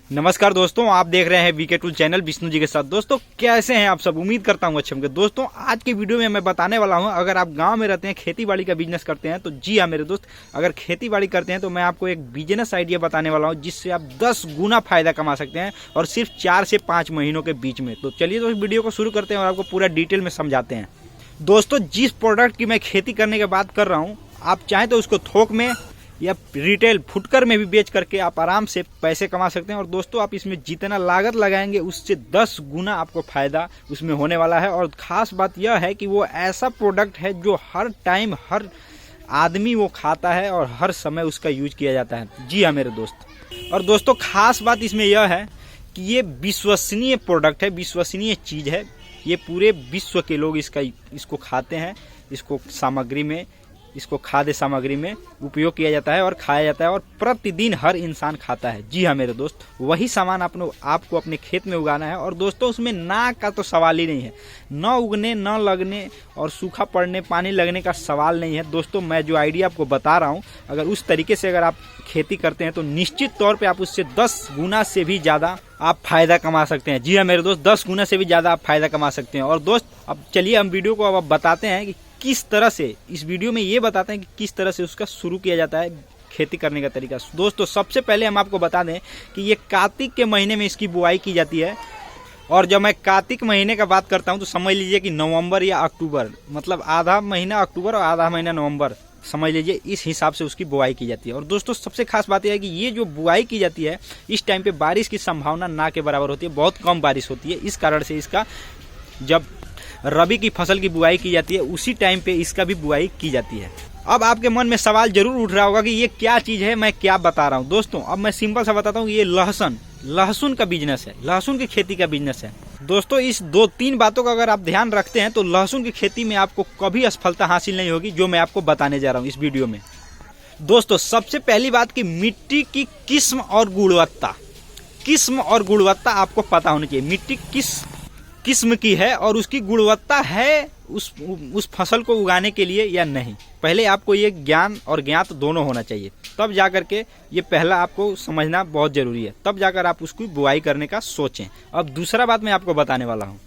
नमस्कार दोस्तों, आप देख रहे हैं VK tool channel Vishnu ji के साथ। दोस्तों कैसे हैं आप सब? उम्मीद करता हूं अच्छे होंगे। दोस्तों आज की वीडियो में मैं बताने वाला हूं, अगर आप गांव में रहते हैं, खेती बाड़ी का बिजनेस करते हैं तो जी हाँ मेरे दोस्त, अगर खेती बाड़ी करते हैं तो मैं आपको एक बिजनेस आइडिया बताने वाला हूं जिससे आप 10 गुना फायदा कमा सकते हैं और सिर्फ 4 से 5 महीनों के बीच में। तो चलिए तो इस वीडियो को शुरू करते हैं और आपको पूरा डिटेल में समझाते हैं। दोस्तों जिस प्रोडक्ट की मैं खेती करने की बात कर रहा हूँ, आप चाहें तो उसको थोक में या रिटेल फुटकर में भी बेच करके आप आराम से पैसे कमा सकते हैं। और दोस्तों आप इसमें जितना लागत लगाएंगे उससे 10 गुना आपको फायदा उसमें होने वाला है। और खास बात यह है कि वो ऐसा प्रोडक्ट है जो हर टाइम हर आदमी वो खाता है और हर समय उसका यूज किया जाता है। जी हाँ मेरे दोस्त। और दोस्तों खास बात इसमें यह है कि ये विश्वसनीय प्रोडक्ट है, विश्वसनीय चीज़ है। ये पूरे विश्व के लोग इसको खाते हैं। इसको खाद्य सामग्री में उपयोग किया जाता है और खाया जाता है और प्रतिदिन हर इंसान खाता है। जी हाँ मेरे दोस्त, वही सामान आपको अपने खेत में उगाना है। और दोस्तों उसमें ना का तो सवाल ही नहीं है, न उगने न लगने और सूखा पड़ने पानी लगने का सवाल नहीं है। दोस्तों मैं जो आइडिया आपको बता रहा हूँ, अगर उस तरीके से अगर आप खेती करते हैं तो निश्चित तौर पे आप उससे 10 गुना से भी ज़्यादा आप फायदा कमा सकते हैं। जी हाँ मेरे दोस्त, 10 गुना से भी ज़्यादा आप फायदा कमा सकते हैं। और दोस्त अब चलिए हम वीडियो को अब बताते हैं कि किस तरह से, इस वीडियो में ये बताते हैं कि किस तरह से उसका शुरू किया जाता है, खेती करने का तरीका। दोस्तों सबसे पहले हम आपको बता दें कि ये कार्तिक के महीने में इसकी बुआई की जाती है। और जब मैं कार्तिक महीने का बात करता हूँ तो समझ लीजिए कि नवंबर या अक्टूबर, मतलब आधा महीना अक्टूबर और आधा महीना नवंबर, समझ लीजिए इस हिसाब से उसकी बुआई की जाती है। और दोस्तों सबसे खास बात यह है कि ये जो बुआई की जाती है इस टाइम पे बारिश की संभावना ना के बराबर होती है, बहुत कम बारिश होती है। इस कारण से इसका जब रबी की फसल की बुआई की जाती है उसी टाइम पे इसका भी बुआई की जाती है। अब आपके मन में सवाल जरूर उठ रहा होगा कि ये क्या चीज़ है, मैं क्या बता रहा हूँ। दोस्तों अब मैं सिंपल सा बताता हूँ, ये लहसुन का बिजनेस है, लहसुन की खेती का बिजनेस है। दोस्तों इस 2-3 बातों का अगर आप ध्यान रखते हैं तो लहसुन की खेती में आपको कभी असफलता हासिल नहीं होगी, जो मैं आपको बताने जा रहा हूँ इस वीडियो में। दोस्तों सबसे पहली बात कि मिट्टी की किस्म और गुणवत्ता आपको पता होनी चाहिए। मिट्टी किस किस्म की है और उसकी गुणवत्ता है उस फसल को उगाने के लिए या नहीं, पहले आपको ये ज्ञान और ज्ञात दोनों होना चाहिए। तब जाकर के ये पहला आपको समझना बहुत जरूरी है, तब जाकर आप उसकी बुआई करने का सोचें। अब दूसरा बात मैं आपको बताने वाला हूँ।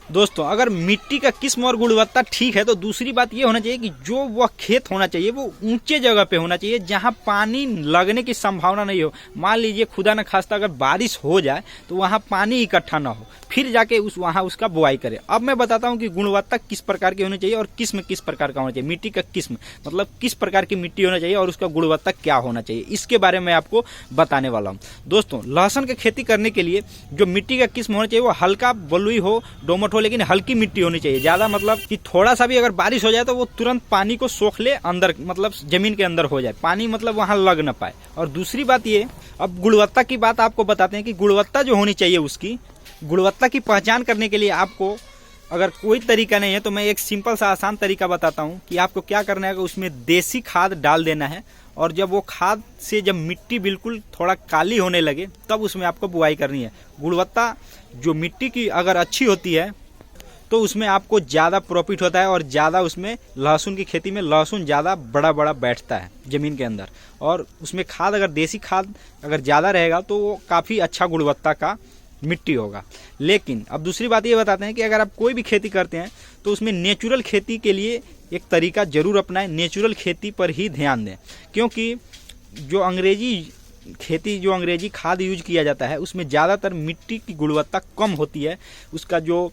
दोस्तों अगर मिट्टी का किस्म और गुणवत्ता ठीक है तो दूसरी बात ये होना चाहिए कि जो वह खेत होना चाहिए वो ऊंचे जगह पे होना चाहिए जहां पानी लगने की संभावना नहीं हो। मान लीजिए खुदा न खास्ता अगर बारिश हो जाए तो वहां पानी इकट्ठा ना हो, फिर जाके वहां उसका बुआई करें। अब मैं बताता हूं कि गुणवत्ता किस प्रकार की होनी चाहिए और किस्म किस प्रकार का होना चाहिए। मिट्टी का किस्म मतलब किस प्रकार की मिट्टी होना चाहिए और उसका गुणवत्ता क्या होना चाहिए, इसके बारे में आपको बताने वाला हूँ। दोस्तों लहसुन की खेती करने के लिए जो मिट्टी का किस्म होना चाहिए वो हल्का बलुई हो, दोमट हो, लेकिन हल्की मिट्टी होनी चाहिए। ज्यादा मतलब कि थोड़ा सा भी अगर बारिश हो जाए तो वो तुरंत पानी को सोख ले अंदर, मतलब जमीन के अंदर हो जाए, पानी मतलब वहां लग ना पाए। और दूसरी बात ये, अब गुणवत्ता की बात आपको बताते हैं कि गुणवत्ता जो होनी चाहिए, उसकी गुणवत्ता की पहचान करने के लिए आपको अगर कोई तरीका नहीं है तो मैं एक सिंपल सा आसान तरीका बताता हूँ कि आपको क्या करना है। उसमें देसी खाद डाल देना है और जब वो खाद से जब मिट्टी बिल्कुल थोड़ा काली होने लगे तब उसमें आपको बुआई करनी है। गुणवत्ता जो मिट्टी की अगर अच्छी होती है तो उसमें आपको ज़्यादा प्रॉफिट होता है और ज़्यादा उसमें लहसुन की खेती में लहसुन ज़्यादा बड़ा बड़ा बैठता है ज़मीन के अंदर। और उसमें खाद अगर देसी खाद अगर ज़्यादा रहेगा तो वो काफ़ी अच्छा गुणवत्ता का मिट्टी होगा। लेकिन अब दूसरी बात ये बताते हैं कि अगर आप कोई भी खेती करते हैं तो उसमें नेचुरल खेती के लिए एक तरीका जरूर अपनाएं, नेचुरल खेती पर ही ध्यान दें। क्योंकि जो अंग्रेजी खाद यूज किया जाता है उसमें ज़्यादातर मिट्टी की गुणवत्ता कम होती है। उसका जो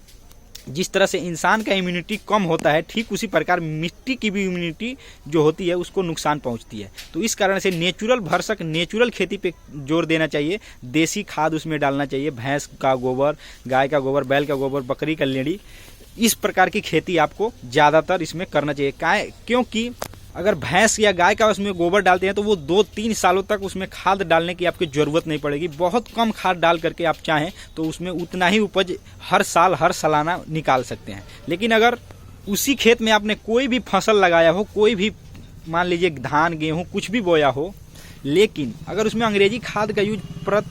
जिस तरह से इंसान का इम्यूनिटी कम होता है ठीक उसी प्रकार मिट्टी की भी इम्यूनिटी जो होती है उसको नुकसान पहुंचती है। तो इस कारण से नेचुरल खेती पे जोर देना चाहिए। देसी खाद उसमें डालना चाहिए, भैंस का गोबर, गाय का गोबर, बैल का गोबर, बकरी का लेड़ी, इस प्रकार की खेती आपको ज़्यादातर इसमें करना चाहिए। क्योंकि अगर भैंस या गाय का उसमें गोबर डालते हैं तो वो 2-3 सालों तक उसमें खाद डालने की आपकी ज़रूरत नहीं पड़ेगी। बहुत कम खाद डाल करके आप चाहें तो उसमें उतना ही उपज हर सालाना निकाल सकते हैं। लेकिन अगर उसी खेत में आपने कोई भी फसल लगाया हो, कोई भी मान लीजिए धान गेहूँ कुछ भी बोया हो, लेकिन अगर उसमें अंग्रेजी खाद का यूज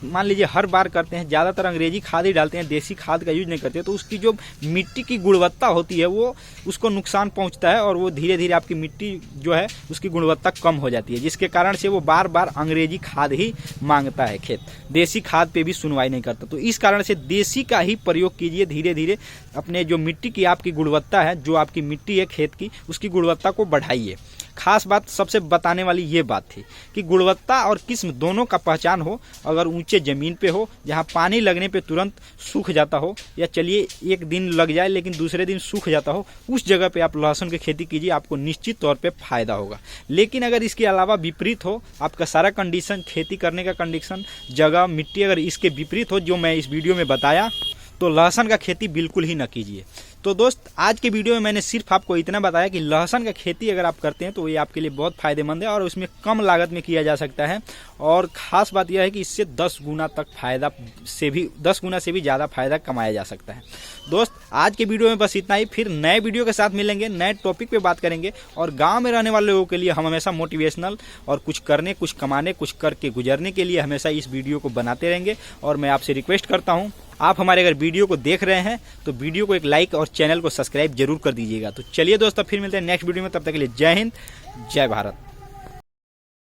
मान लीजिए हर बार करते हैं, ज़्यादातर अंग्रेजी खाद ही डालते हैं, देसी खाद का यूज नहीं करते, तो उसकी जो मिट्टी की गुणवत्ता होती है वो उसको नुकसान पहुंचता है और वो धीरे धीरे आपकी मिट्टी जो है उसकी गुणवत्ता कम हो जाती है, जिसके कारण से वो बार बार अंग्रेजी खाद ही मांगता है खेत, देसी खाद पे भी सुनवाई नहीं करता। तो इस कारण से देसी का ही प्रयोग कीजिए, धीरे धीरे अपने जो मिट्टी की आपकी गुणवत्ता है, जो आपकी मिट्टी है खेत की, उसकी गुणवत्ता को बढ़ाइए। खास बात सबसे बताने वाली ये बात थी कि गुणवत्ता और किस्म दोनों का पहचान हो। अगर ऊंचे ज़मीन पे हो जहां पानी लगने पे तुरंत सूख जाता हो, या चलिए एक दिन लग जाए लेकिन दूसरे दिन सूख जाता हो, उस जगह पे आप लहसुन की खेती कीजिए, आपको निश्चित तौर पे फायदा होगा। लेकिन अगर इसके अलावा विपरीत हो, आपका सारा कंडीशन, खेती करने का कंडीशन, जगह, मिट्टी अगर इसके विपरीत हो जो मैं इस वीडियो में बताया, तो लहसुन का खेती बिल्कुल ही न कीजिए। तो दोस्त, आज के वीडियो में मैंने सिर्फ आपको इतना बताया कि लहसुन का खेती अगर आप करते हैं तो ये आपके लिए बहुत फायदेमंद है और उसमें कम लागत में किया जा सकता है। और ख़ास बात यह है कि इससे 10 गुना तक फायदा से भी 10 गुना से भी ज़्यादा फायदा कमाया जा सकता है। दोस्त, आज के वीडियो में बस इतना ही। फिर नए वीडियो के साथ मिलेंगे, नए टॉपिक पे बात करेंगे। और गाँव में रहने वाले लोगों के लिए हम हमेशा मोटिवेशनल और कुछ करने, कुछ कमाने, कुछ करके गुजरने के लिए हमेशा इस वीडियो को बनाते रहेंगे। और मैं आपसे रिक्वेस्ट करता हूँ, आप हमारे अगर वीडियो को देख रहे हैं तो वीडियो को एक लाइक और चैनल को सब्सक्राइब जरूर कर दीजिएगा। तो चलिए दोस्तों, फिर मिलते हैं नेक्स्ट वीडियो में, तब तक के लिए जय हिंद, जय भारत।